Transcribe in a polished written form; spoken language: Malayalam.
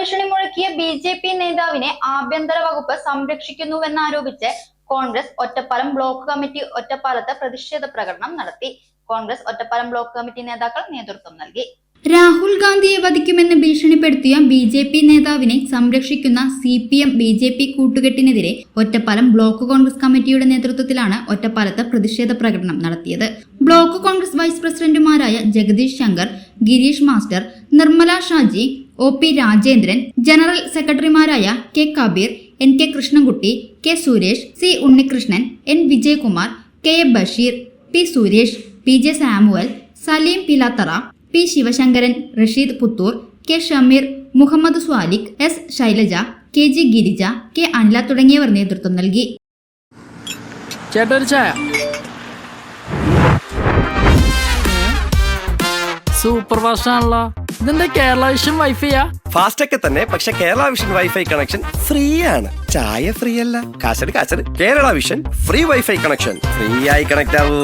വധഭീഷണി മുഴക്കിയ ബി.ജെ.പി. നേതാവിനെ ആഭ്യന്തര വകുപ്പ് സംരക്ഷിക്കുന്നുവെന്നാരോപിച്ച് കോൺഗ്രസ് ഒറ്റപ്പാലം ബ്ലോക്ക് കമ്മിറ്റി ഒറ്റപ്പാലത്ത് പ്രതിഷേധ പ്രകടനം നടത്തി. കോൺഗ്രസ് ഒറ്റപ്പാലം ബ്ലോക്ക് കമ്മിറ്റി നേതാക്കൾ നേതൃത്വം നൽകി. രാഹുൽ ഗാന്ധിയെ വധിക്കുമെന്ന് ഭീഷണിപ്പെടുത്തിയ ബി.ജെ.പി. നേതാവിനെ സംരക്ഷിക്കുന്ന CPM ബി.ജെ.പി. കൂട്ടുകെട്ടിനെതിരെ ഒറ്റപ്പാലം ബ്ലോക്ക് കോൺഗ്രസ് കമ്മിറ്റിയുടെ നേതൃത്വത്തിലാണ് ഒറ്റപ്പാലത്ത് പ്രതിഷേധ പ്രകടനം നടത്തിയത്. ബ്ലോക്ക് കോൺഗ്രസ് വൈസ് പ്രസിഡന്റുമാരായ Jagadeesh Shankar, Gireesh master, Nirmala Shaji, OP Rajendran, general സെക്രട്ടറിമാരായ K Kabeer, NK Krishnankutty, K Suresh, C Unnikrishnan, N Vijayakumar, K Basheer, P Suresh, PJ Samuel, Saleem Pilathara, P Sivasankaran, Rasheed Puthur, K Shameer, Muhammad Swalih, S Shailaja, KG Girija, K Anila തുടങ്ങിയവർ നേതൃത്വം നൽകി. സൂപ്പർ ഫാസ്റ്റ് ആണല്ലോ. ഇതിന്റെ കേരള വിഷൻ വൈഫൈയാ? ഫാസ്റ്റ് ഒക്കെ തന്നെ, പക്ഷെ Kerala vision wifi connection free ആണ്. ചായ ഫ്രീ അല്ല, കാശട് Kerala vision free wifi connection. Free ആയി കണക്ട് ആവൂ.